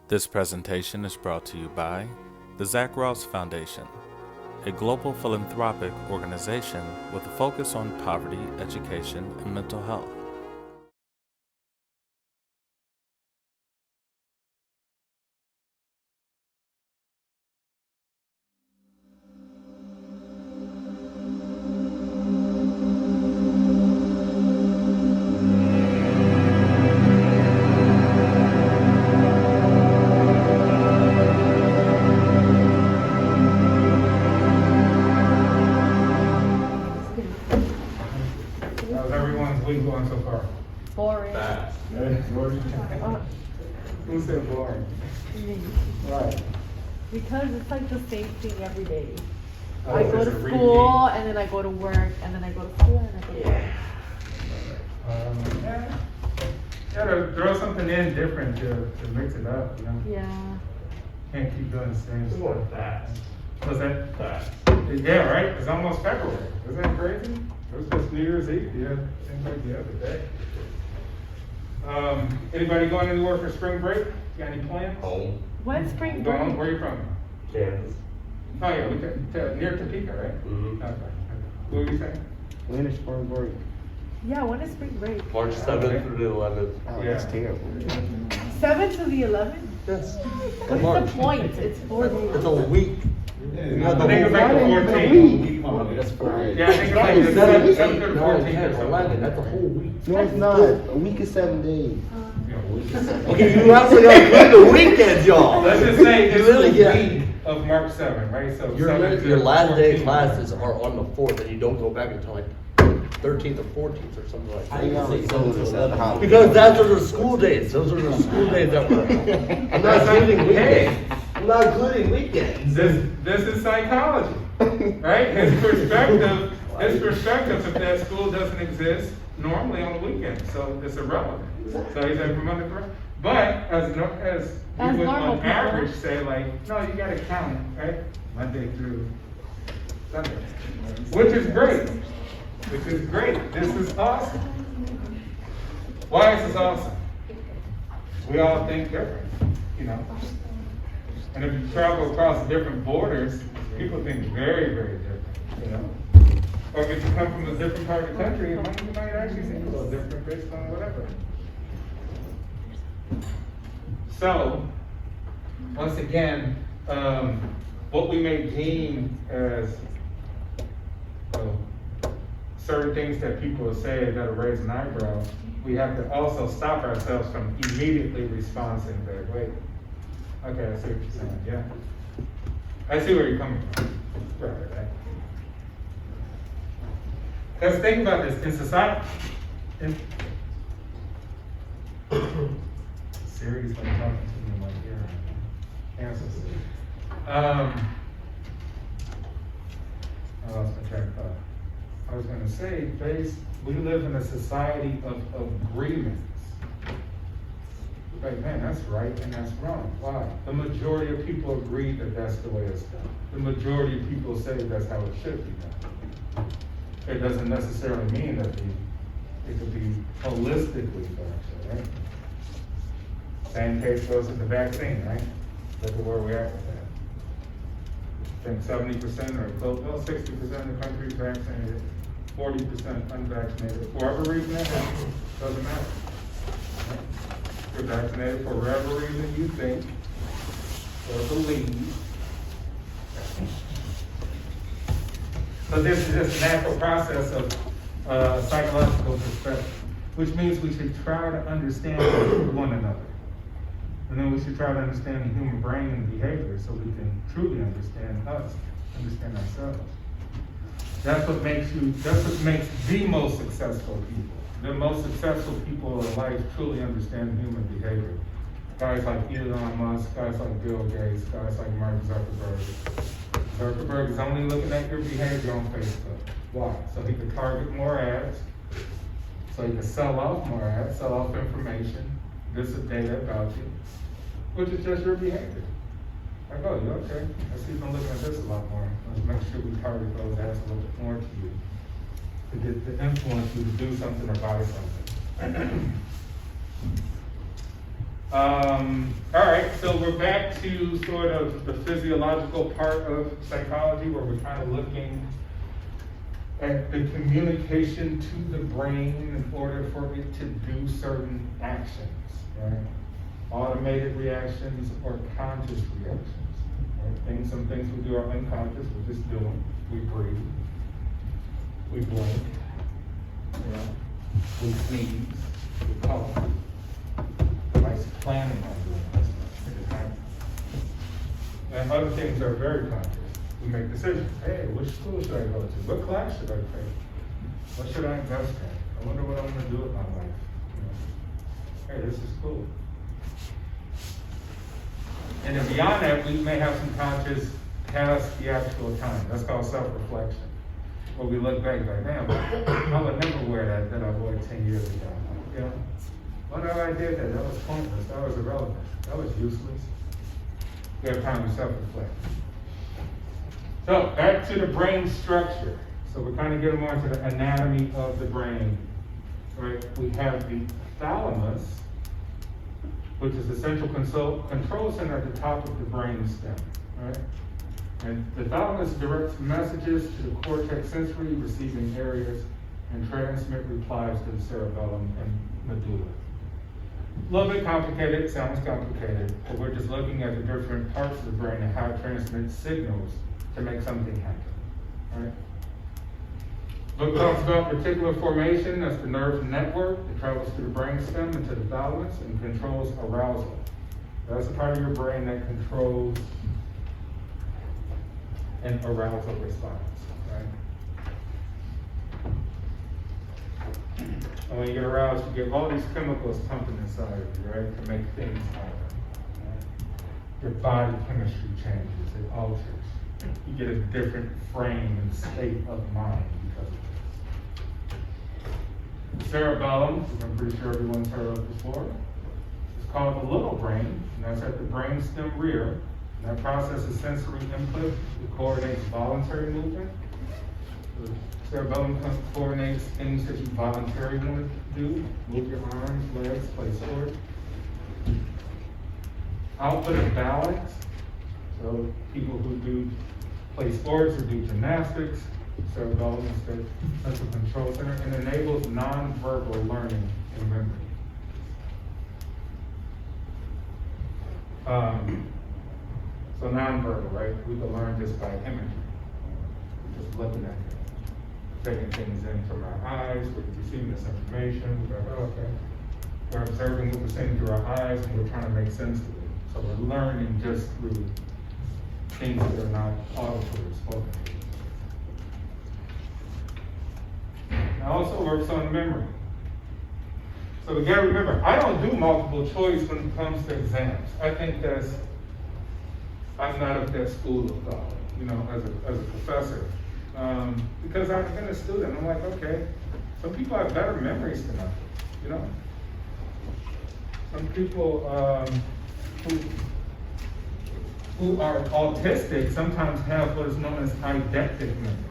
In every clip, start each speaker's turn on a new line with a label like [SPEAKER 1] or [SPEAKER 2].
[SPEAKER 1] This presentation is brought to you by the Zach Ross Foundation, a global philanthropic organization with a focus on poverty, education, and mental health.
[SPEAKER 2] How's everyone's week going so far?
[SPEAKER 3] Boring.
[SPEAKER 2] Who said boring?
[SPEAKER 3] Me.
[SPEAKER 2] Right.
[SPEAKER 3] Because it's like the same thing every day.
[SPEAKER 2] Oh,
[SPEAKER 3] I go
[SPEAKER 2] it's
[SPEAKER 3] to
[SPEAKER 2] a
[SPEAKER 3] school
[SPEAKER 2] repeat.
[SPEAKER 3] and then I go to work and then I go to school and I go to work.
[SPEAKER 2] Yeah. Gotta throw something in different to mix it up, you know?
[SPEAKER 3] Yeah.
[SPEAKER 2] Can't keep doing the same
[SPEAKER 4] It's more
[SPEAKER 2] stuff.
[SPEAKER 4] fast.
[SPEAKER 2] What's that?
[SPEAKER 4] Fast.
[SPEAKER 2] Yeah, right? It's almost February. Isn't that crazy? It was just New Year's Eve, seems like the other day. Anybody going anywhere for spring break? Got any plans?
[SPEAKER 4] Home.
[SPEAKER 3] When's spring
[SPEAKER 2] Going home?
[SPEAKER 3] break?
[SPEAKER 2] Where are you from?
[SPEAKER 4] Kansas.
[SPEAKER 2] Oh, yeah, near Topeka, right?
[SPEAKER 4] Mhm.
[SPEAKER 2] Okay. What were you saying?
[SPEAKER 5] When is spring break?
[SPEAKER 3] Yeah, when is spring break?
[SPEAKER 4] March 7th through the 11th.
[SPEAKER 5] Oh,
[SPEAKER 2] Yeah.
[SPEAKER 5] that's terrible.
[SPEAKER 3] 7th to the 11th?
[SPEAKER 4] Yes.
[SPEAKER 3] What's the point? It's 4 days.
[SPEAKER 4] It's a week.
[SPEAKER 2] I think it's like the 14th.
[SPEAKER 4] That's Friday.
[SPEAKER 2] Yeah, I think it's like the 7th to the 14th or something.
[SPEAKER 4] 11, that's a whole week.
[SPEAKER 5] No, it's not. A week is 7 days.
[SPEAKER 4] Okay, you also got to include the weekends, y'all.
[SPEAKER 2] Let's just say
[SPEAKER 4] You
[SPEAKER 2] this
[SPEAKER 4] literally
[SPEAKER 2] is
[SPEAKER 4] get-
[SPEAKER 2] the week of March 7th, right? So
[SPEAKER 4] Your
[SPEAKER 2] 7th to
[SPEAKER 4] your last day
[SPEAKER 2] 14th.
[SPEAKER 4] classes are on the 4th, and you don't go back until like 13th or 14th or something like
[SPEAKER 5] How you gonna
[SPEAKER 4] that.
[SPEAKER 5] close us at the house?
[SPEAKER 4] Because those are the school days. Those are the school days that were. I'm not including weekends. I'm not including weekends.
[SPEAKER 2] This is psychology, right? His perspective, if that school doesn't exist normally on the weekend, so it's irrelevant. So he's like from Monday through. But as you would
[SPEAKER 3] normal
[SPEAKER 2] on
[SPEAKER 3] people.
[SPEAKER 2] average say, like, no, you gotta count it, right? Monday through Sunday, which is great. Which is great. This is awesome. Why is this awesome? We all think different, you know. And if you travel across different borders, people think very, very different, you know. Or if you come from a different part of the country, you might actually think a little different based on whatever. So, once again, what we may deem as certain things that people say that'll raise an eyebrow, we have to also stop ourselves from immediately responding that way. Okay, I see what you're saying, yeah. I see where you're coming from. Right. Let's think about this. In society, Siri's like talking to me in my ear. Answer Siri. I lost my train of thought. I was gonna say, we live in a society of agreements. Like, man, that's right and that's wrong. Why? The majority of people agree that that's the way it's done. The majority of people say that's how it should be done. It doesn't necessarily mean that it could be holistically done, right? Same case goes with the vaccine, right? Look at where we're at with that. I think 70% or close, well, 60% of the country is vaccinated, 40% unvaccinated. For whatever reason that is, doesn't matter. Right? If you're vaccinated for whatever reason you think or believe. So this is just a natural process of psychological perspective, which means we should try to understand one another. And then we should try to understand the human brain and behavior so we can truly understand us, understand ourselves. That's what makes the most successful people. The most successful people in life truly understand human behavior. Guys like Elon Musk, guys like Bill Gates, guys like Mark Zuckerberg. Zuckerberg is only looking at your behavior on Facebook. Why? So he can target more ads, so he can sell off more ads, sell off information, this is data about you, which is just your behavior. Like, oh, you okay? I see I'm looking at this a lot more. Let's make sure we target those ads a little bit more to you to influence you to do something or buy something. All right, so we're back to sort of the physiological part of psychology where we're kind of looking at the communication to the brain in order for it to do certain actions, right? Automated reactions or conscious reactions, right? Some things we do are unconscious, we're just doing. We breathe, we blink, we sneeze, we cough. Like planning on doing this. It happens. And other things are very conscious. We make decisions. Hey, which school should I go to? What class should I take? What should I invest in? I wonder what I'm going to do with my life. Hey, this is cool. And then beyond that, we may have some conscious past the actual time. That's called self-reflection. Where we look back like, damn, I would never wear that I wore 10 years ago. You know? Whenever I did that, that was pointless, that was irrelevant, that was useless. We have time to self-reflect. So, back to the brain structure. So we're kind of getting more into the anatomy of the brain. Right? We have the thalamus, which is the central control center at the top of the brain stem. Right? And the thalamus directs messages to the cortex sensory receiving areas and transmit replies to the cerebellum and medulla. A little bit complicated, sounds complicated, but we're just looking at the different parts of the brain and how it transmits signals to make something happen. Right? Book talks about reticular formation, that's the nerve network that travels through the brainstem into the thalamus and controls arousal. That's the part of your brain that controls an arousal response. Right? And when you get aroused, you get all these chemicals pumping inside of you, right, to make things happen. Right? Your body chemistry changes, it alters. You get a different frame and state of mind because of this. The cerebellum, which I'm pretty sure everyone's heard of before, is called the little brain, and that's at the brainstem rear. And that processes sensory input, it coordinates voluntary movement. Cerebellum coordinates things that you voluntarily want to do, move your arms, legs, play sports. Output of balance, so people who play sports or do gymnastics, cerebellum is the central control center, and enables nonverbal learning and memory. So nonverbal, right? We can learn just by imagery, just looking at it. Taking things in from our eyes, we're receiving this information, we're like, oh, okay. We're observing what we're seeing through our eyes, and we're trying to make sense of it. So we're learning just through things that are not auditory or spoken. It also works on memory. So we gotta remember, I don't do multiple choice when it comes to exams. I think I'm not of that school of thought, as a professor. Because I've been a student, I'm like, okay, some people have better memories than others, Some people who are autistic sometimes have what is known as eidetic memory,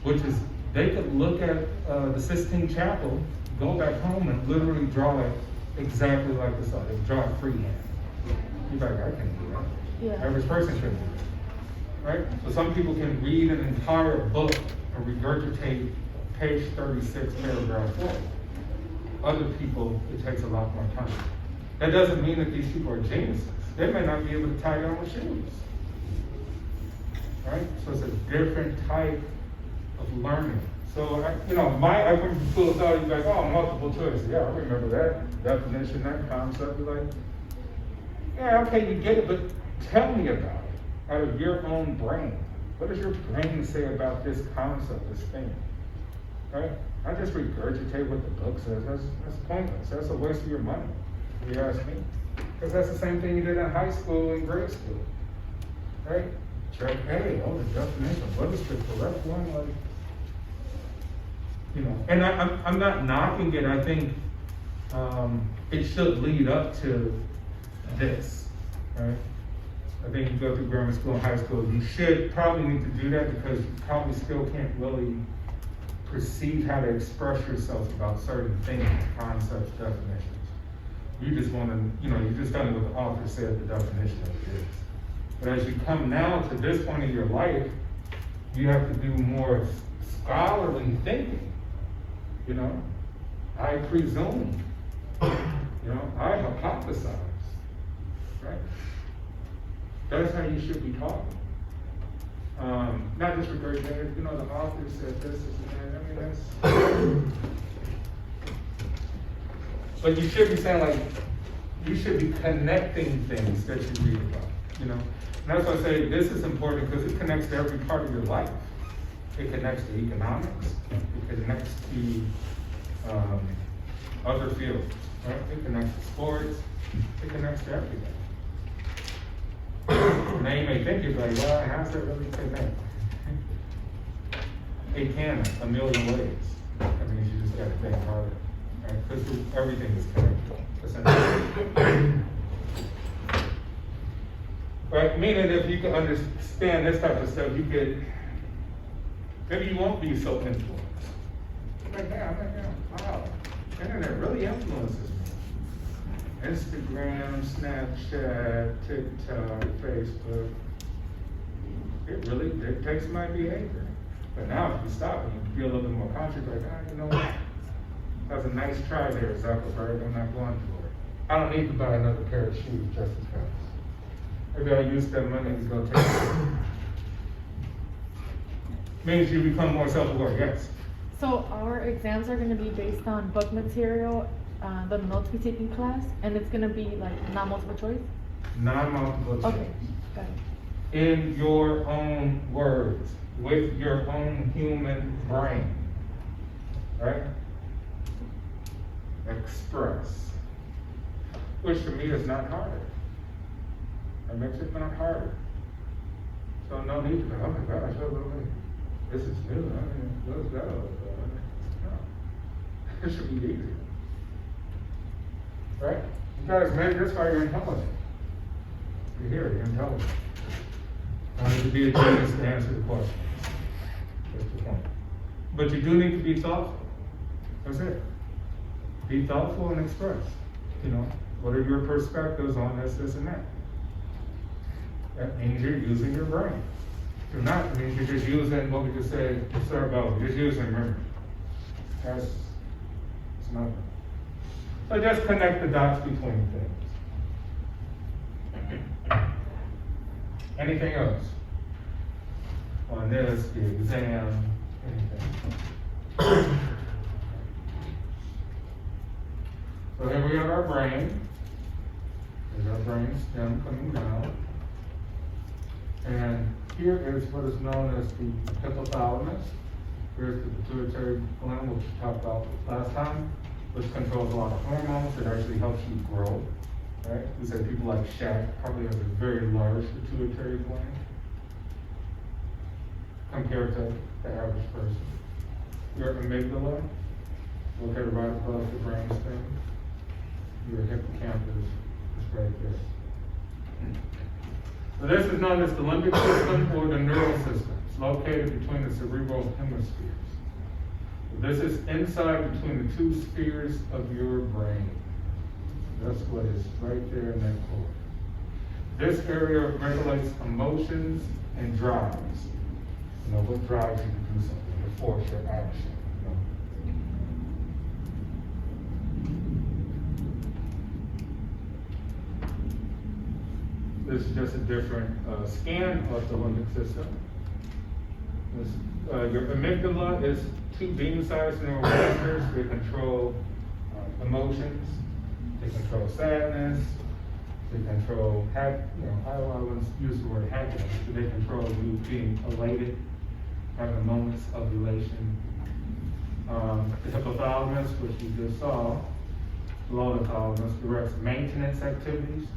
[SPEAKER 2] which is they could look at the Sistine Chapel, go back home and literally draw it exactly like they saw it. They draw it freehand. You're like, I can't do that.
[SPEAKER 3] Yeah.
[SPEAKER 2] Average person couldn't do that. Right? So some people can read an entire book and regurgitate page 36, paragraph 4. Other people, it takes a lot more time. That doesn't mean that these people are geniuses. They may not be able to tie their own shoes. Right? So it's a different type of learning. So, I come from school of thought, you're like, oh, multiple choice. Yeah, I remember that definition, that concept. You're like, yeah, okay, you get it, but tell me about it. Out of your own brain. What does your brain say about this concept, this thing? Right? I just regurgitate what the book says. That's pointless. That's a waste of your money, if you ask me. Because that's the same thing you did in high school and grade school. Right? Check A, the definition. What is the correct one? And I'm not knocking it. I think it should lead up to this, right? I think you go through grammar school and high school, you should probably need to do that because you probably still can't really perceive how to express yourself about certain things, concepts, definitions. You just wanna, you just done what the author said the definition of it is. But as you come now to this point in your life, you have to do more scholarly thinking, I presume, I hypothesize, right? That's how you should be talking. Not just regurgitating, the author said this and that, that's. But you should be saying you should be connecting things that you read about, And that's why I say this is important because it connects to every part of your life. It connects to economics, it connects to other fields, right? It connects to sports, it connects to everything. Now you may think you're like, well, how's that really connect? It can, a million ways. That means you just gotta think harder, right? Because everything is connected, essentially. Right, meaning if you can understand this type of stuff, maybe you won't be so influenced. Like, wow, internet really influences me. Instagram, Snapchat, TikTok, Facebook, it really dictates my behavior. But now if you stop and you feel a little bit more conscious, like, what? That's a nice try there, Zuckerberg, I'm not going for it. I don't need to buy another pair of shoes just as fast. Maybe I'll use that money to go take it. Means you become more self-aware, yes.
[SPEAKER 3] So our exams are gonna be based on book material, the notes we take in class, and it's gonna be like not multiple choice?
[SPEAKER 2] Non-multiple choice.
[SPEAKER 3] Okay, got it.
[SPEAKER 2] In your own words, with your own human brain, right? Express, which to me is not harder. It makes it not harder. So no need to go, oh my gosh, this is new, let's go. No, it should be easy. Right? You guys made this why you're intelligent. You're here, you're intelligent. I need to be a genius to answer the questions. That's the point. But you do need to be thoughtful. That's it. Be thoughtful and express. What are your perspectives on this, and that? That means you're using your brain. If you're not, it means you're just using what we just said, cerebellum, you're just using memory. It's nothing. So just connect the dots between things. Anything else? On this, the exam, anything. So here we have our brain. There's our brain stem coming down. And here is what is known as the hypothalamus. Here's the pituitary gland, which we talked about last time, which controls a lot of hormones. It actually helps you grow, right? We said people like Shaq probably have a very large pituitary gland compared to the average person. Your amygdala, located right above the brainstem. Your hippocampus is right there. So this is known as the limbic system or the neural system. It's located between the cerebral hemispheres. This is inside between the two spheres of your brain. That's what is right there in that core. This area regulates emotions and drives. What drives you to do something, what force your action. This is just a different scan of the limbic system. Your amygdala is two beam-sized neural receptors. They control emotions. They control sadness. They control, I always use the word happiness, but they control you being elated, having moments of elation. The hypothalamus, which we just saw, below the thalamus, directs maintenance activities.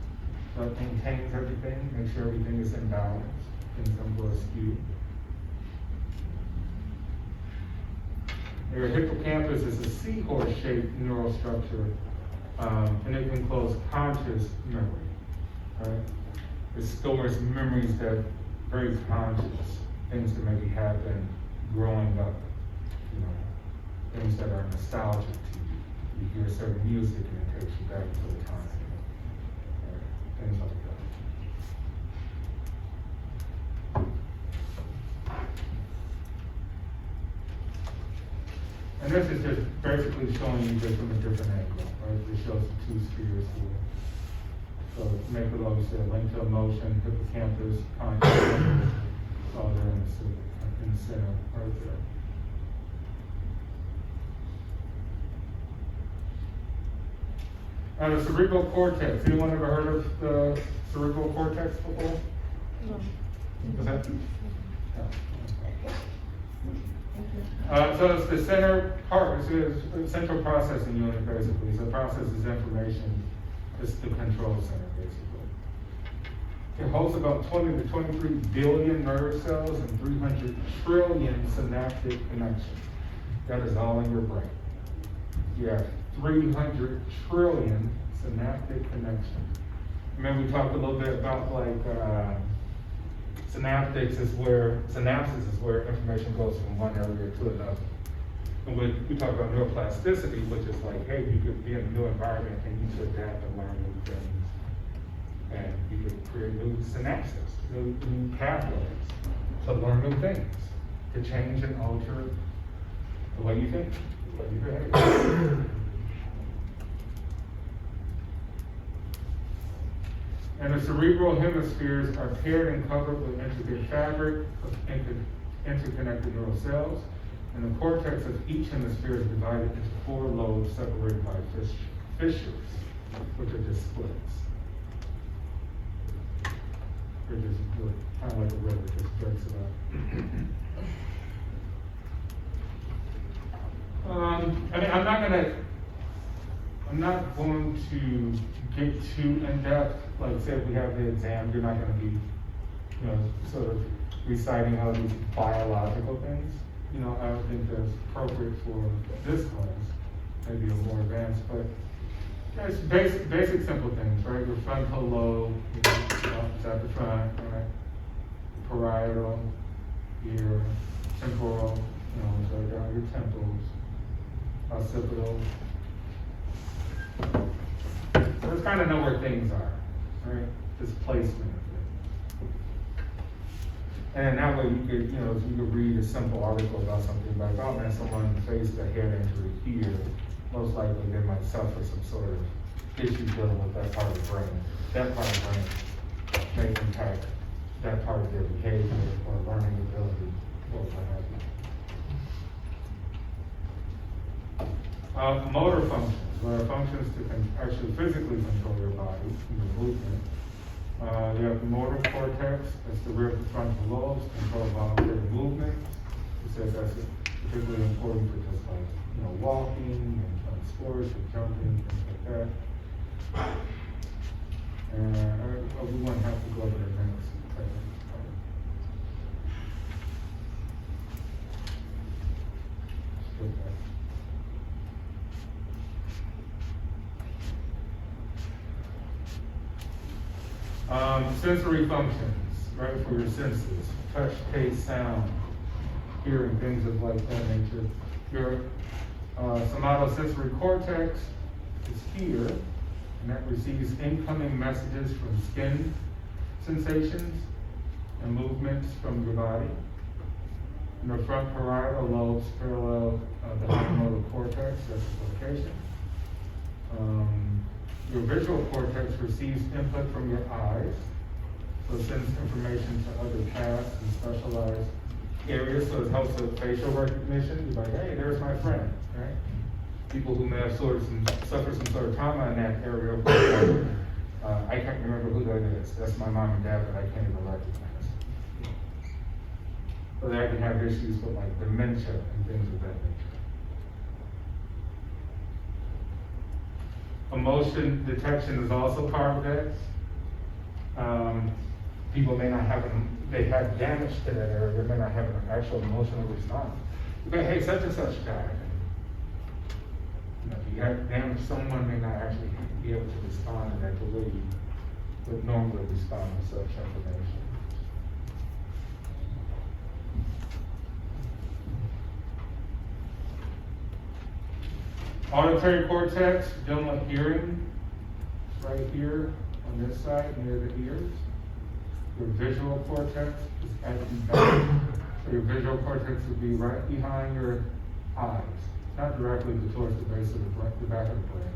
[SPEAKER 2] So it maintains everything, make sure everything is in balance, things don't go askew. Your hippocampus is a seahorse-shaped neural structure, and it controls conscious memory. Right? It stores memories that are very conscious, things that maybe happened growing up, things that are nostalgic to you. you hear certain music and it takes you back to the time, things like that. And this is just basically showing you just from a different angle, right? It shows the two spheres here. So Maplelow said link to emotion, hippocampus, consciousness, all there in the center, right there. The cerebral cortex. Anyone ever heard of the cerebral cortex before?
[SPEAKER 3] No.
[SPEAKER 2] Was that? No. So it's the center part, it's a central processing unit basically. So it processes information. It's the control center basically. It holds about 20 to 23 billion nerve cells and 300 trillion synaptic connections. That is all in your brain. You have 300 trillion synaptic connections. Remember we talked a little bit about like synapses is where information goes from one area to another. And we talk about neuroplasticity, which is like, hey, you could be in a new environment and you could adapt and learn new things. And you could create new synapses, new pathways to learn new things, to change and alter the way you think, the way you behave. And the cerebral hemispheres are paired and covered with intricate fabric of interconnected neural cells. And the cortex of each hemisphere is divided into 4 lobes separated by fissures, which are just splits. They're just kind of like a river, just breaks it up. I'm not going to get too in depth. Like say if we have the exam, you're not going to be, sort of reciting all these biological things. I don't think that's appropriate for this class, maybe a more advanced, but it's basic simple things, right? Your frontal lobe, it's at the front, right? Parietal, your temporal, so down your temples, occipital. So let's kind of know where things are, right? Displacement of things. And that way you could, if you could read a simple article about something like, oh man, someone faced a head injury here, most likely they might suffer some sort of issue dealing with that part of the brain. That part of the brain may impact that part of their behavior or learning ability or what have you. Motor functions, functions to actually physically control your body, your movement. You have the motor cortex, that's the rear frontal lobes, control voluntary movement. We said that's particularly important for just like, walking and playing sports and jumping, things like that. And we won't have to go over the next. Sensory functions, right, for your senses, touch, taste, sound, hearing, things of like that nature. Your somatosensory cortex is here, and that receives incoming messages from skin sensations and movements from your body. And the front parietal lobes parallel the motor cortex, that's the location. Your visual cortex receives input from your eyes, so it sends information to other paths and specialized areas, so it helps with facial recognition. You're like, hey, there's my friend, right? People who may have suffered some sort of trauma in that area, I can't remember who that is. That's my mom and dad, but I can't even recognize. So they can have issues with like dementia and things of that nature. Emotion detection is also part of that. People may not have, they have damage to that area, they may not have an actual emotional response. But hey, such and such died. If you have damage, someone may not actually be able to respond to that the way you would normally respond to such information. Auditory cortex, dealing with hearing, right here on this side near the ears. Your visual cortex is acting back. So your visual cortex would be right behind your eyes, not directly, but towards the base of the back of the brain.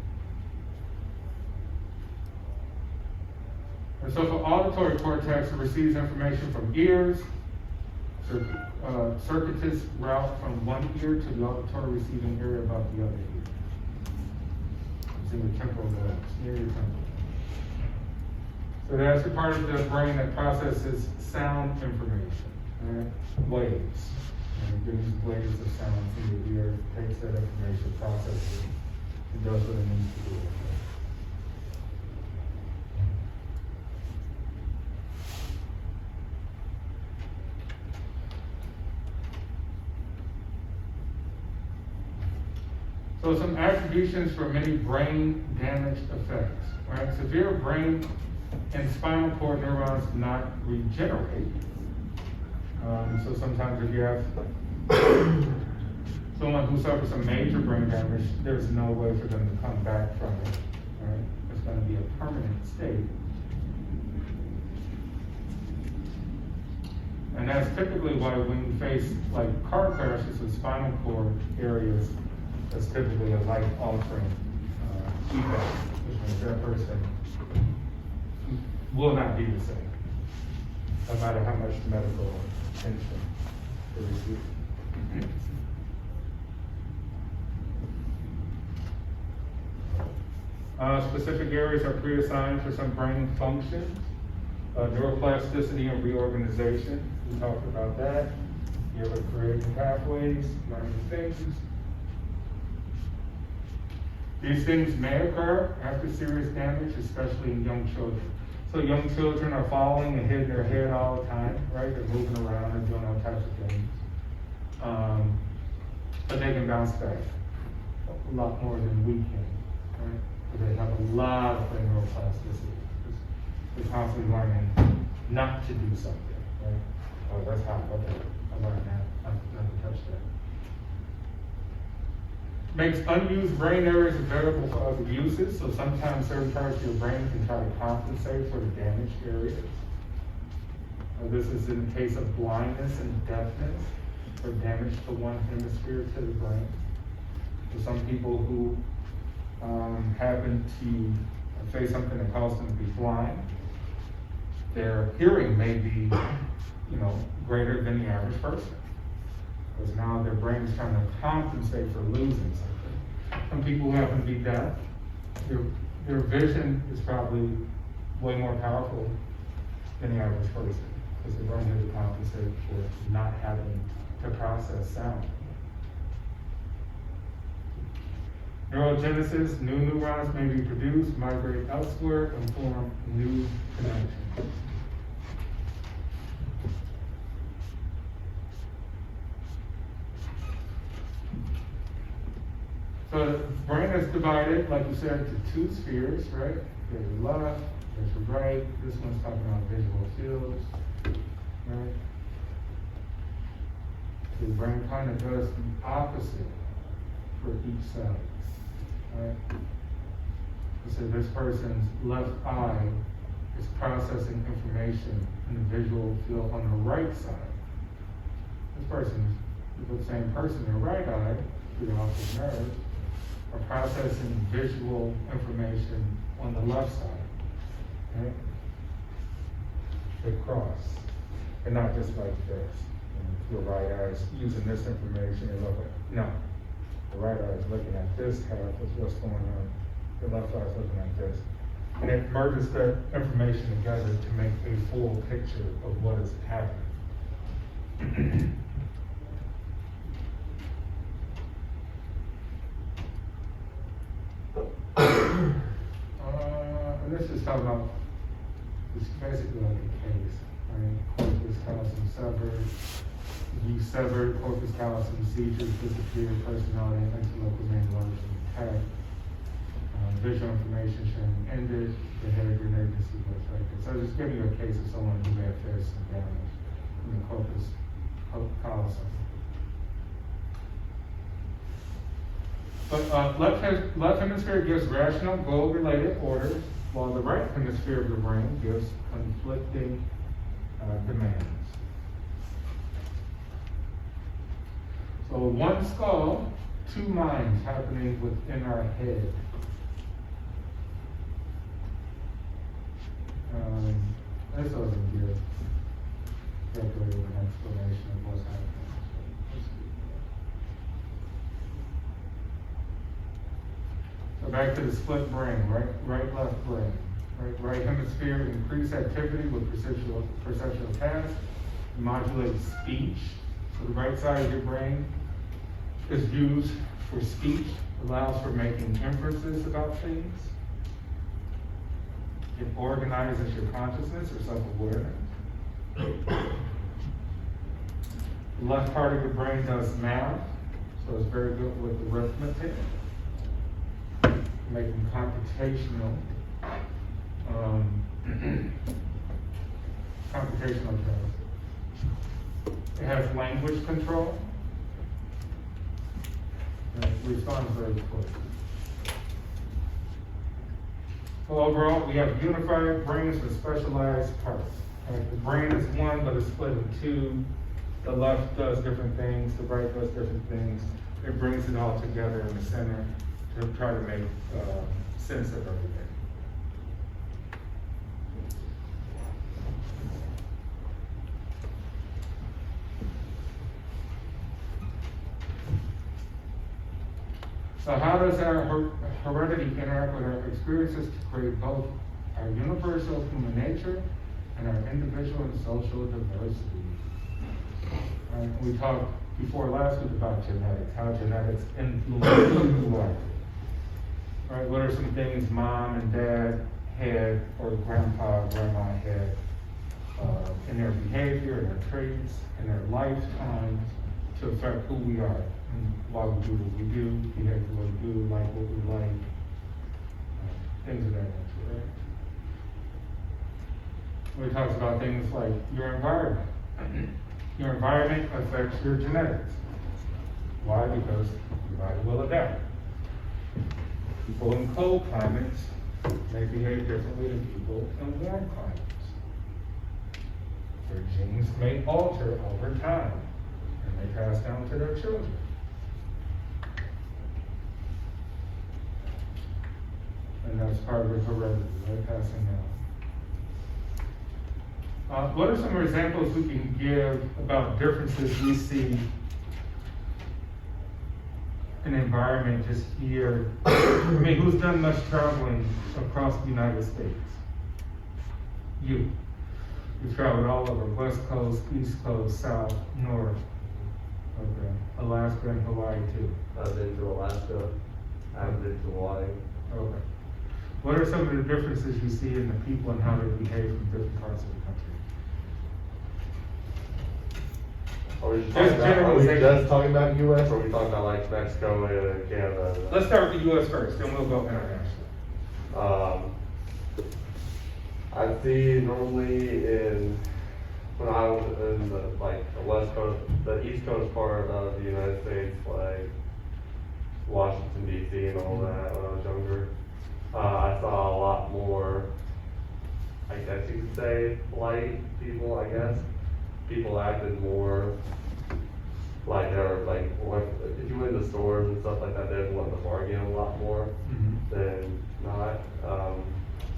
[SPEAKER 2] And so for auditory cortex, it receives information from ears, circuitous route from one ear to the auditory receiving area above the other ear. It's in the temporal lobes, near your temple. So that's the part of the brain that processes sound information, right? Waves. And these waves of sound from the ear, takes that information, processes it, and does what it needs to do with it. So some attributions for many brain damage effects, right? Severe brain and spinal cord neurons do not regenerate. So sometimes if you have someone who suffers some major brain damage, there's no way for them to come back from it, right? It's going to be a permanent state. And that's typically why when you face like car crashes with spinal cord areas, that's typically a life-altering event, which means that person will not be the same, no matter how much medical attention they receive. Specific areas are pre-assigned for some brain functions. Neuroplasticity and reorganization, we talked about that. You're creating pathways, learning things. These things may occur after serious damage, especially in young children. So young children are falling and hitting their head all the time, right? They're moving around and doing all types of things. But they can bounce back a lot more than we can, right? But they have a lot of brain neuroplasticity. They're constantly learning not to do something, right? Oh, that's hot, okay, I learned that, not to touch that. Makes unused brain areas available for other uses, so sometimes certain parts of your brain can try to compensate for the damaged areas. This is in the case of blindness and deafness, or damage to one hemisphere to the brain. For some people who happen to face something that causes them to be blind, their hearing may be, greater than the average person. Because now their brain is trying to compensate for losing something. Some people who happen to be deaf, their vision is probably way more powerful than the average person, because their brain has to compensate for not having to process sound. Neurogenesis, new neurons may be produced, migrate elsewhere, and form new connections. So the brain is divided, like you said, into two spheres, right? There's your left, there's your right. This one's talking about visual fields, right? The brain kind of does the opposite for each side, right? So this person's left eye is processing information in the visual field on the right side. This person, the same person, their right eye, through the optic nerve, are processing visual information on the left side, right? They cross, and not just like this. Your right eye is using this information and look at, no. The right eye is looking at this half of what's going on. The left eye is looking at this. And it merges that information together to make a full picture of what is happening. And this is talking about, it's basically like a case. Corpus callosum severed. You severed corpus callosum, seizures disappeared, personality and interlocal main largely intact. Visual information sharing ended, behavior latency was right there. So just giving you a case of someone who may have faced some damage in the corpus callosum. But left hemisphere gives rational, goal-related orders, while the right hemisphere of the brain gives conflicting demands. So one skull, two minds happening within our head. This doesn't give calculated an explanation of what's happening. So back to the split brain, right, left brain. Right hemisphere increase activity with perceptual tasks, modulates speech. So the right side of your brain is used for speech, allows for making inferences about things. It organizes your consciousness or self-awareness. The left part of your brain does math, so it's very good with arithmetic, making computational tasks. It has language control. And it responds very quickly. So overall, we have unified brains with specialized parts. The brain is one, but it's split in two. The left does different things, the right does different things. It brings it all together in the center to try to make sense of everything. So how does our heredity interact with our experiences to create both our universal human nature and our individual and social diversity? We talked before last week about genetics, how genetics influence who you are. Right, what are some things mom and dad had, or grandpa, grandma had, in their behavior, in their traits, in their lifetimes to affect who we are? And why we do what we do, behave the way we do, like what we like, things of that nature, right? When it talks about things like your environment. Your environment affects your genetics. Why? Because your body will adapt. People in cold climates may behave differently than people in warm climates. Their genes may alter over time and may pass down to their children. And that's part of the heredity, right? Passing down. What are some examples we can give about differences we see in the environment just here? I mean, who's done much traveling across the United States? You. You've traveled all over West Coast, East Coast, South, North. Okay. Alaska and Hawaii too.
[SPEAKER 4] I've been to Alaska. I've been to Hawaii.
[SPEAKER 2] Okay. What are some of the differences you see in the people and how they behave from different parts of the country?
[SPEAKER 6] Are we just talking about US, or are we talking about like Mexico and Canada?
[SPEAKER 2] Let's start with the US first, then we'll go international.
[SPEAKER 6] I see normally when I was in the West Coast, the East Coast part of the United States, like Washington DC and all that when I was younger, I saw a lot more, I guess you could say, polite people, I guess. People acted more like they were like, if you went to stores and stuff like that, they'd want to bargain a lot more than not.
[SPEAKER 2] So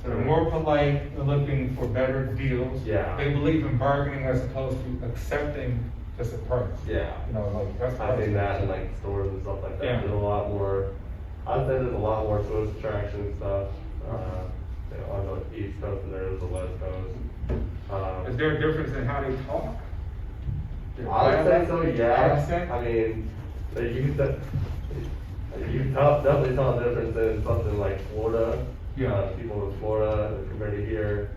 [SPEAKER 2] they're more polite, they're looking for better deals.
[SPEAKER 6] Yeah.
[SPEAKER 2] They believe in bargaining as opposed to accepting just a price.
[SPEAKER 6] Yeah.
[SPEAKER 2] You know, like that's
[SPEAKER 6] I think that in like stores and stuff like that,
[SPEAKER 2] Yeah.
[SPEAKER 6] there's a lot more, I'd say there's a lot more tourist attraction and stuff, on the East Coast than there is the West Coast.
[SPEAKER 2] Is there a difference in how they talk?
[SPEAKER 6] I would say so, yeah.
[SPEAKER 2] Accent?
[SPEAKER 6] I mean, you can definitely tell a difference in something like Florida.
[SPEAKER 2] Yeah.
[SPEAKER 6] People in Florida compared to here,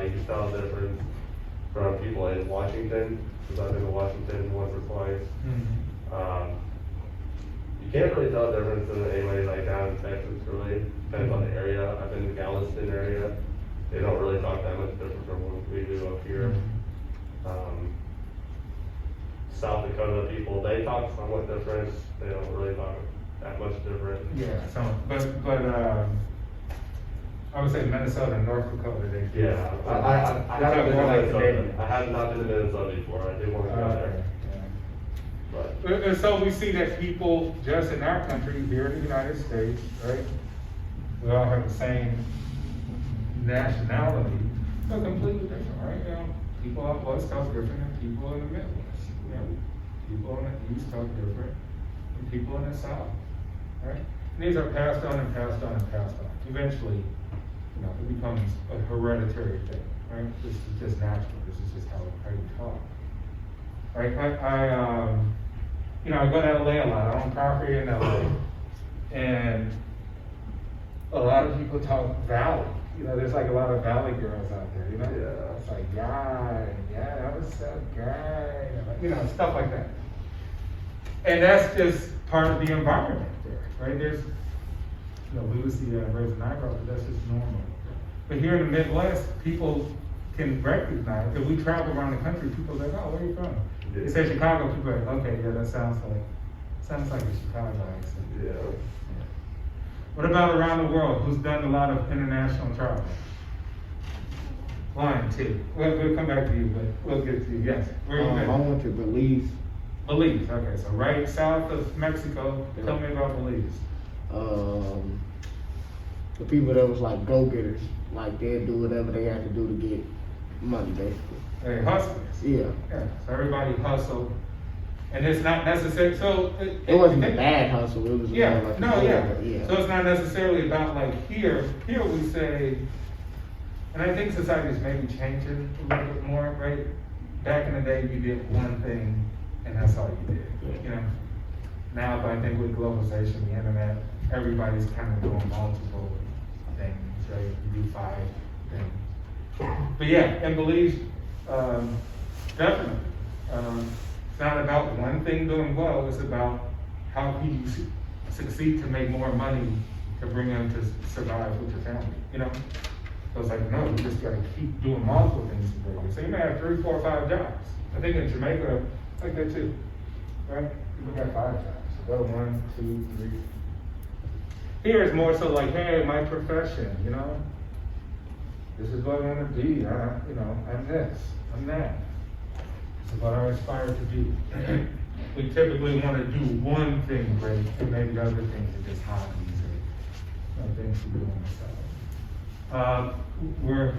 [SPEAKER 6] you can tell a difference from people in Washington, because I've been to Washington once or twice. You can't really tell a difference in anybody like down in Texas, really. Depends on the area. I've been in the Galveston area. They don't really talk that much different from what we do up here. South Dakota people, they talk somewhat different. They don't really talk that much different.
[SPEAKER 2] Yeah, but I would say Minnesota and North Dakota, they.
[SPEAKER 6] Yeah, I haven't been to Minnesota. I have not been to Minnesota before. I do want to go there. But
[SPEAKER 2] And so we see that people just in our country, here in the United States, right? We all have the same nationality, but completely different, right? You know, people out west talk different than people in the Midwest. You know, people in the East talk different than people in the South, right? And these are passed on and passed on and passed on. Eventually, you know, it becomes a hereditary thing, right? This is just natural. This is just how you talk. Right? You know, I go to LA a lot. I own property in LA. And a lot of people talk Valley. You know, there's like a lot of Valley girls out there, you know?
[SPEAKER 6] Yeah.
[SPEAKER 2] It's like, yeah, that was so great. You know, stuff like that. And that's just part of the environment there, right? There's, you know, we would see raising eyebrows, but that's just normal. But here in the Midwest, people can recognize, if we travel around the country, people say, oh, where are you from? They say Chicago, people are like, okay, yeah, that sounds like a Chicago accent.
[SPEAKER 6] yeah.
[SPEAKER 2] What about around the world? Who's done a lot of international travel? One, two. We'll come back to you, but we'll get to you. Yes. Where you
[SPEAKER 5] I
[SPEAKER 2] been?
[SPEAKER 5] went to Belize.
[SPEAKER 2] Belize. Okay, so right south of Mexico. Tell me about Belize.
[SPEAKER 5] The people that was like go-getters, like they'd do whatever they had to do to get money, basically.
[SPEAKER 2] Hey, hustlers.
[SPEAKER 5] Yeah.
[SPEAKER 2] Yeah. So everybody hustled, and it's not necessary. So
[SPEAKER 5] It wasn't a bad hustle. It was
[SPEAKER 2] Yeah,
[SPEAKER 5] more like
[SPEAKER 2] no,
[SPEAKER 5] a
[SPEAKER 2] yeah.
[SPEAKER 5] yeah.
[SPEAKER 2] So it's not necessarily about like here we say, and I think society's maybe changing a little bit more, right? Back in the day, you did one thing and that's all you did, you know? Now, but I think with globalization, the internet, everybody's kind of doing multiple things, right? You do 5 things. But yeah, in Belize, definitely. It's not about one thing doing well, it's about how can you succeed to make more money to bring in to survive with your family, you know? So it's like, no, you just gotta keep doing multiple things to bring in. So you may have 3, 4, 5 jobs. I think in Jamaica, like that too, right? People got 5 jobs. So go 1, 2, 3. Here it's more so like, hey, my profession, you know? This is what I wanna be, you know, I'm this, I'm that. This is what I aspire to do. We typically wanna do one thing great, and maybe the other things are just hobbies or things to do on the side. We're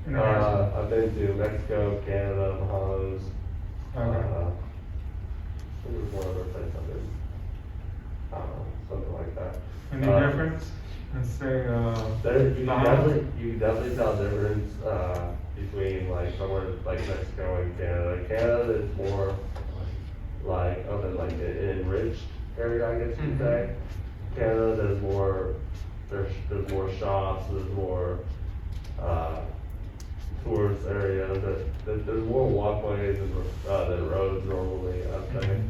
[SPEAKER 2] international.
[SPEAKER 6] I've been to Mexico, Canada, Bahamas.
[SPEAKER 2] Okay.
[SPEAKER 6] There was one other place I've been. Something like that.
[SPEAKER 2] Any difference? Let's say,
[SPEAKER 6] You
[SPEAKER 2] Bahamas?
[SPEAKER 6] can definitely tell the difference between like somewhere like Mexico and Canada. Canada is more like like an enriched area, I guess you'd say. Canada, there's more shops, there's more tourist areas, there's more walkways than roads normally, I'd say.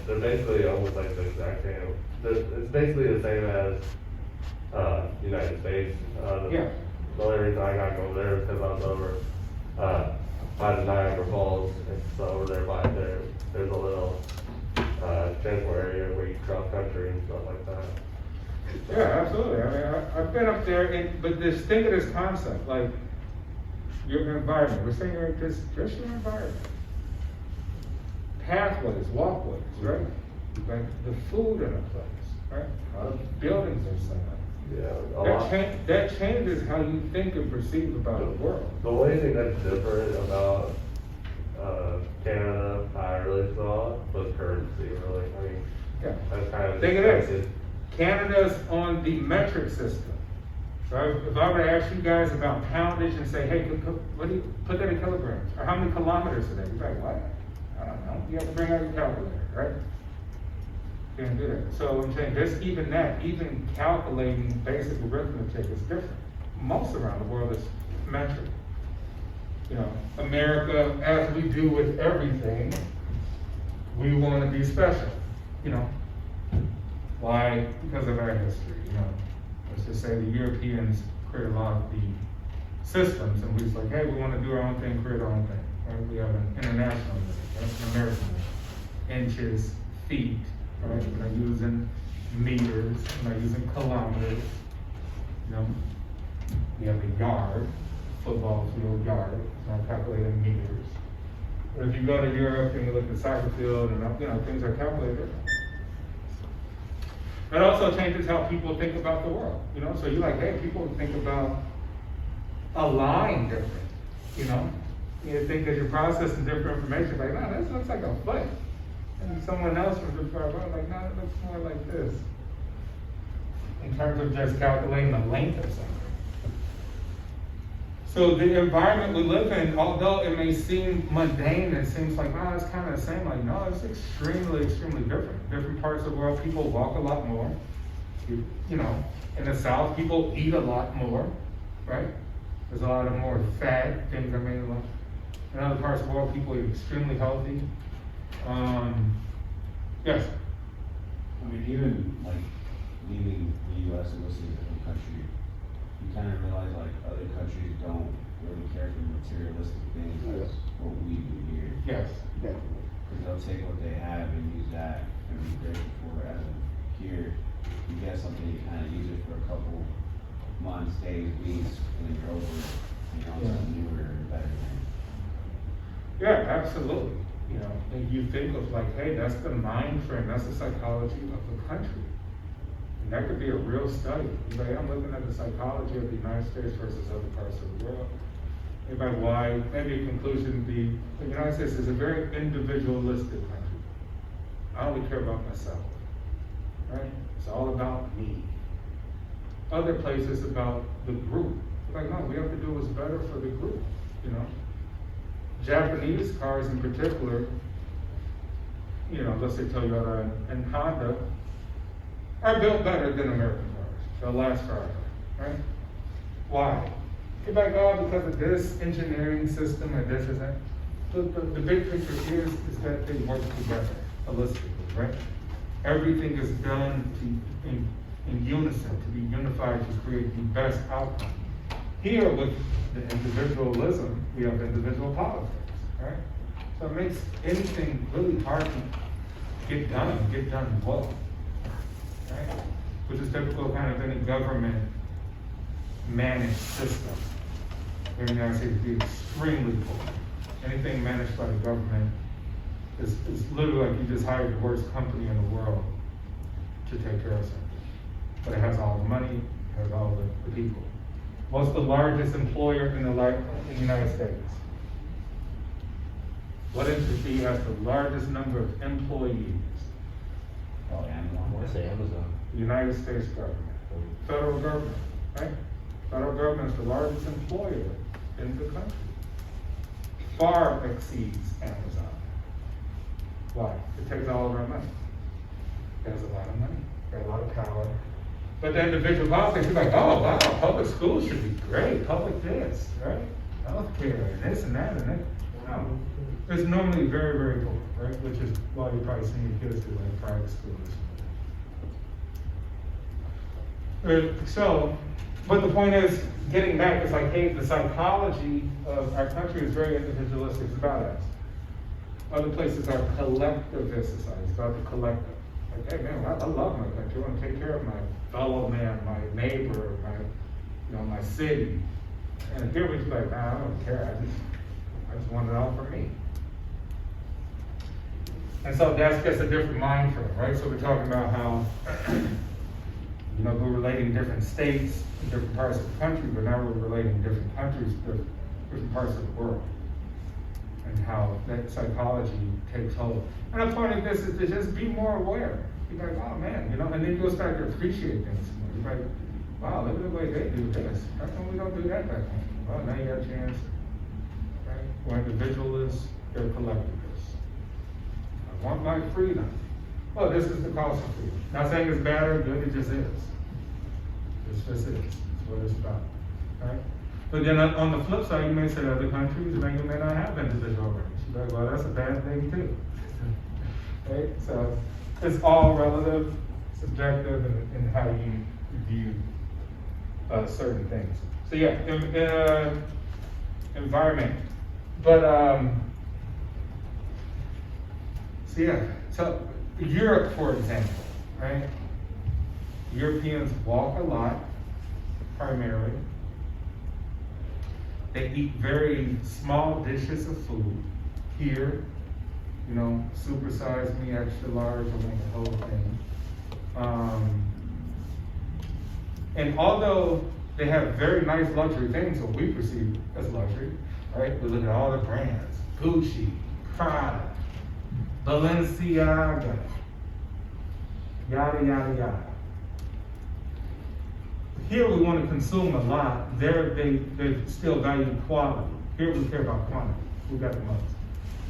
[SPEAKER 6] They're basically almost like the exact same. It's basically the same as United States.
[SPEAKER 2] Yeah.
[SPEAKER 6] The only reason I got to go over there is because I was over by the Niagara Falls. It's over there by there. There's a little transport area where you can cross country and stuff like that.
[SPEAKER 2] Yeah, absolutely. I mean, I've been up there, but just think of this concept, like your environment. We're saying just your environment. Pathways, walkways, right? Like the food in a place, right? How the buildings are set up.
[SPEAKER 6] Yeah, a lot.
[SPEAKER 2] That changes how you think and perceive about the world.
[SPEAKER 6] The only thing that's different about Canada, I really saw, was currency, really. I mean,
[SPEAKER 2] Yeah.
[SPEAKER 6] that's kind of
[SPEAKER 2] Think of this. Canada's on the metric system. So if I were to ask you guys about poundage and say, hey, what do you put that in kilograms? Or how many kilometers today? You're like, what? I don't know. You have to bring out your calculator, right? You can't do that. So I'm saying just even calculating basic arithmetic is different. Most around the world is metric. You know, America, as we do with everything, we want to be special, you know. Why? Because of our history, you know. Let's just say the Europeans created a lot of the systems, and we was like, hey, we want to do our own thing, create our own thing. Right? We have an international unit, that's an American unit. Inches, feet, right? We're not using meters, we're not using kilometers, you know? We have a yard, football field yard, it's not calculated in meters. But if you go to Europe and you look at soccer field and, you know, things are calculated. It also changes how people think about the world, you know? So you're like, hey, people think about a line different, you know? You think that you're processing different information, like, no, this looks like a foot. And someone else from the far right, like, no, it looks more like this. In terms of just calculating the length of something. So the environment we live in, although it may seem mundane, it seems like, oh, it's kind of the same. Like, no, it's extremely, extremely different. Different parts of the world, people walk a lot more. You know, in the South, people eat a lot more, right? There's a lot of more fat, things are made a lot. In other parts of the world, people eat extremely healthy. Yes?
[SPEAKER 7] I mean, even like leaving the US and listening to a different country, you kind of realize like other countries don't really care for materialistic things as what we do here.
[SPEAKER 2] Yes.
[SPEAKER 5] Definitely.
[SPEAKER 7] Because they'll take what they have and use that and be grateful for it. As in here, you get something, you kind of use it for a couple months, days, weeks, and then you're over it. You know,
[SPEAKER 2] Yeah.
[SPEAKER 7] something newer and better than.
[SPEAKER 2] Yeah, absolutely. You know, and you think of like, hey, that's the mind frame, that's the psychology of the country. And that could be a real study. You're like, I'm looking at the psychology of the United States versus other parts of the world. About why, maybe a conclusion would be, the United States is a very individualistic country. I only care about myself, right? It's all about me. Other places about the group. Like, no, we have to do what's better for the group, you know? Japanese cars in particular, you know, let's say Toyota and Honda, are built better than American cars. They'll last forever, right? Why? You're like, oh, because of this engineering system and this and that. The big picture is that they work together holistically, right? Everything is done in unison, to be unified to create the best outcome. Here with the individualism, we have individual politics, right? So it makes anything really hard to get done well, right? Which is typical kind of any government managed system. Here in the United States, be extremely poor. Anything managed by the government is literally like you just hired the worst company in the world to take care of something. But it has all the money, it has all the people. What's the largest employer in the United States? What entity has the largest number of employees?
[SPEAKER 7] Oh, Amazon.
[SPEAKER 4] I want to say Amazon.
[SPEAKER 2] The United States government, the federal government, right? Federal government is the largest employer in the country. Far exceeds Amazon. Why? It takes all of our money. It has a lot of money, got a lot of power. But the individual politics is like, oh wow, public schools should be great, public this, right? Healthcare and this and that and that. No. It's normally very, very poor, right? Which is why you're probably seeing your kids do like private schools. So, but the point is, getting back, it's like, hey, the psychology of our country is very individualistic. It's about us. Other places are collectivist society. It's about the collective. Like, hey man, I love my country. I want to take care of my fellow man, my neighbor, my city. And here we're just like, nah, I don't care. I just want it all for me. And so that's just a different mind frame, right? So we're talking about how, we're relating different states in different parts of the country, but now we're relating different countries to different parts of the world. And how that psychology takes hold. And the point of this is to just be more aware. You're like, oh man, and then you'll start to appreciate things more. You're like, wow, look at the way they do this. How come we don't do that back home? Well, now you got a chance, right? We're individualists, they're collectivists. I want my freedom. Well, this is the cost of freedom. Not saying it's bad or good, it just is. It just is. It's what it's about, right? But then on the flip side, you may say other countries, you may not have individual rights. You're like, well, that's a bad thing too. Right? So it's all relative, subjective in how you view certain things. So yeah, environment. But so Europe, for example, right? Europeans walk a lot, primarily. They eat very small dishes of food. Here, you know, supersize me, extra large, I want the whole thing. And although they have very nice luxury things, what we perceive as luxury, right? We look at all the brands, Gucci, Prada, Balenciaga, yada, yada, yada. Here we want to consume a lot. There they still value quality. Here we care about quantity. Who got the most?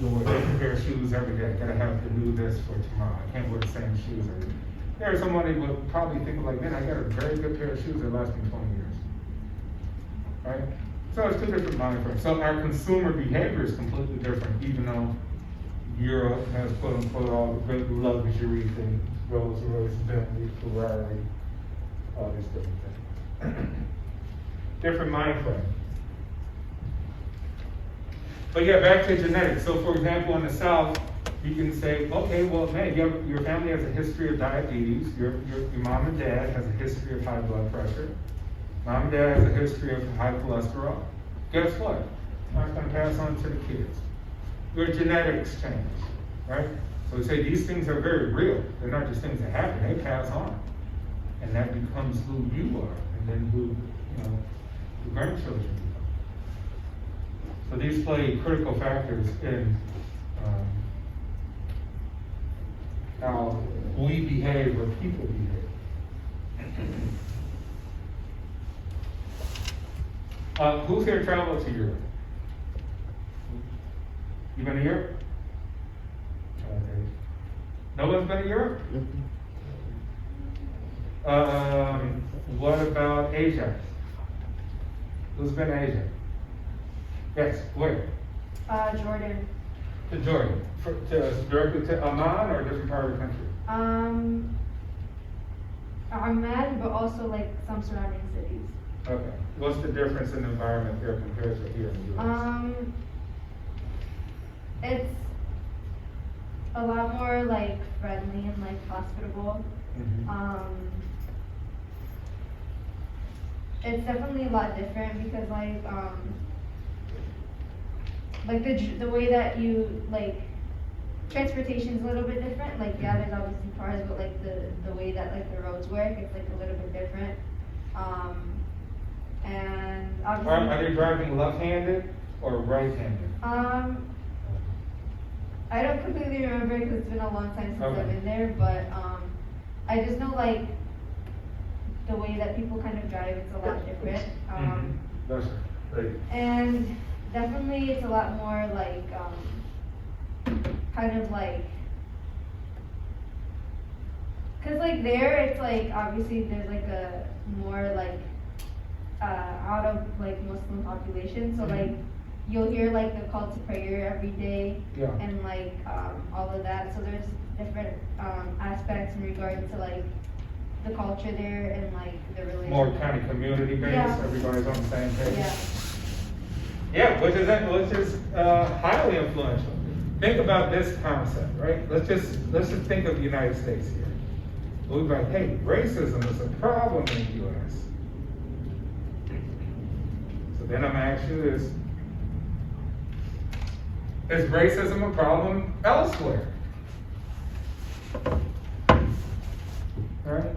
[SPEAKER 2] You'll wear a different pair of shoes every day. Gotta have to do this for tomorrow. I can't wear the same shoes every day. There's somebody who would probably think like, man, I got a very good pair of shoes that last me 20 years. Right? So it's two different mind frames. So our consumer behavior is completely different, even though Europe has quote unquote all the great luxury things, Rolls Royce, Bentley, Ferrari, all these different things. Different mind frame. But yeah, back to genetics. So for example, in the South, you can say, okay, well, man, your family has a history of diabetes. Your mom and dad has a history of high blood pressure. Mom and dad has a history of high cholesterol. Guess what? That's going to pass on to the kids. Your genetics change, right? So we say these things are very real. They're not just things that happen, they pass on. And that becomes who you are, and then who, you know, the grandchildren become. So these play critical factors in how we behave or people behave. Who's here traveled to Europe? You been to Europe? Okay. No one's been to Europe? What about Asia? Who's been to Asia? Yes, where?
[SPEAKER 8] Jordan.
[SPEAKER 2] To Jordan. Directly to Amman or a different part of the country?
[SPEAKER 8] Amman, but also like some surrounding cities.
[SPEAKER 2] Okay. What's the difference in the environment there compared to here in the US?
[SPEAKER 8] It's a lot more like friendly and like hospitable.
[SPEAKER 2] Mhm.
[SPEAKER 8] It's definitely a lot different because like the way that you like transportation is a little bit different. Like yeah, there's obviously cars, but like the way that like the roads work, it's like a little bit different. And obviously,
[SPEAKER 2] Are they driving left-handed or right-handed?
[SPEAKER 8] I don't completely remember because it's been a long time since
[SPEAKER 2] Okay.
[SPEAKER 8] I've been there, but I just know like the way that people kind of drive, it's a lot different.
[SPEAKER 2] Mhm. That's right.
[SPEAKER 8] And definitely it's a lot more like kind of like, cause like there it's like obviously there's like a more like out of like Muslim population, so like you'll hear like the call to prayer every day.
[SPEAKER 2] Yeah.
[SPEAKER 8] And like all of that, so there's different aspects in regard to like the culture there and like the religion.
[SPEAKER 2] More kind of community based,
[SPEAKER 8] Yeah.
[SPEAKER 2] everybody's on the same page.
[SPEAKER 8] Yeah.
[SPEAKER 2] Yeah, which is highly influential. Think about this concept, right? Let's just think of the United States here. We'll be like, hey, racism is a problem in the US. So then I'm gonna ask you this. Is racism a problem elsewhere? Right?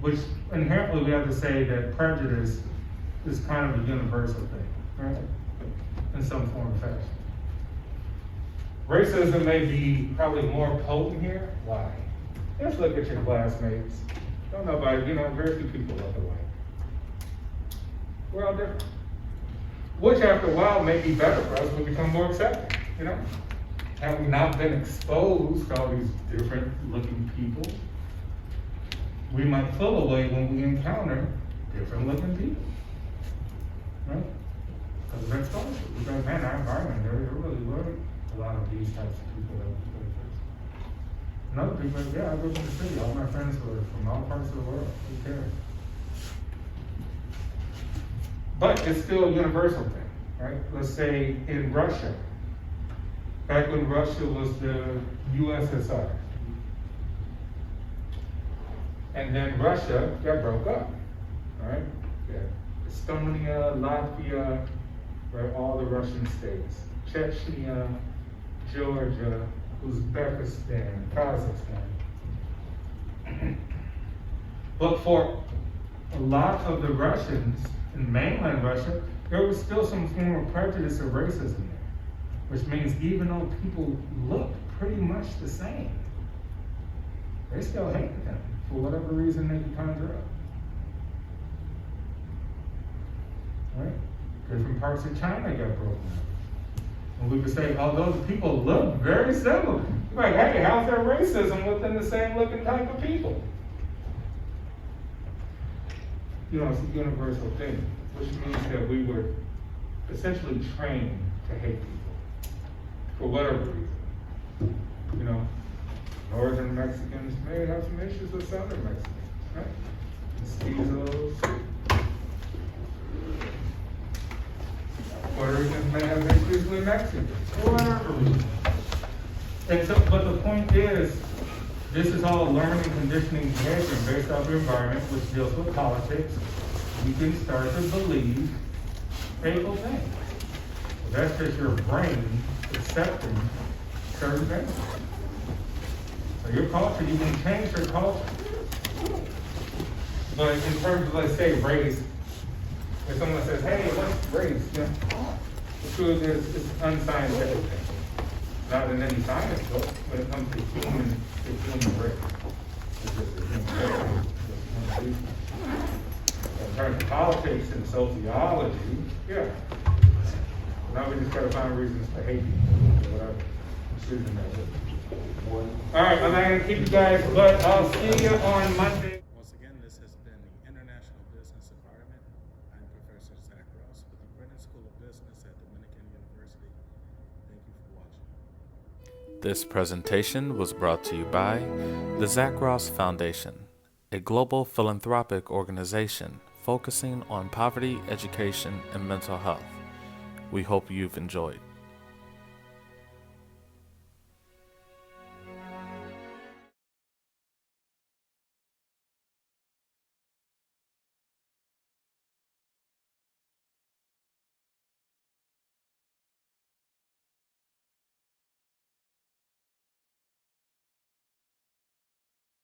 [SPEAKER 2] Which inherently we have to say that prejudice is kind of a universal thing, right? In some form or fashion. Racism may be probably more potent here. Why? Just look at your classmates. Don't nobody, very few people look alike. We're all different. Which after a while may be better for us, we become more accepting, Have we not been exposed to all these different looking people, we might pull away when we encounter different looking people. Right? Because of exposure. Because man, our environment, there really were a lot of these types of people that we face. And other people, yeah, I grew up in the city. All my friends were from all parts of the world. Who cares? But it's still a universal thing, right? Let's say in Russia, back when Russia was the USSR. And then Russia got broke up, right? Yeah. Estonia, Latvia, right, all the Russian states. Chechnya, Georgia, Uzbekistan, Kazakhstan. But for a lot of the Russians in mainland Russia, there was still some form of prejudice or racism there. Which means even though people looked pretty much the same, they still hated them for whatever reason they could conjure up. Right? Different parts of China got broken up. And we could say, although the people look very similar, like, hey, how's there racism within the same looking type of people? You know, it's a universal thing, which means that we were essentially trained to hate people for whatever reason. You know, northern Mexicans may have some issues with southern Mexicans, right? Mestizos. Puerto Ricans may have issues with Mexicans, for whatever reason. And so, but the point is, this is all learning conditioning behavior based off your environment, which deals with politics. You can start to believe hateful things. So that's just your brain accepting certain things. So your culture, you can change your culture. But in terms of, let's say, race, if someone says, hey, what's race? You know, the truth is, it's an unscientific thing. Not in any science book, when it comes to human race. It's just a human race. In terms of politics and sociology, yeah. Now we just gotta find reasons to hate people, or whatever. Reason that is. All right, I'm not gonna keep you guys, but I'll see you on Monday.
[SPEAKER 1] Once again, this has been the International Business Environment. I'm Professor Zach Ross with the Brennan School of Business at Dominican University. Thank you for watching. This presentation was brought to you by the Zach Ross Foundation, a global philanthropic organization focusing on poverty, education, and mental health. We hope you've enjoyed.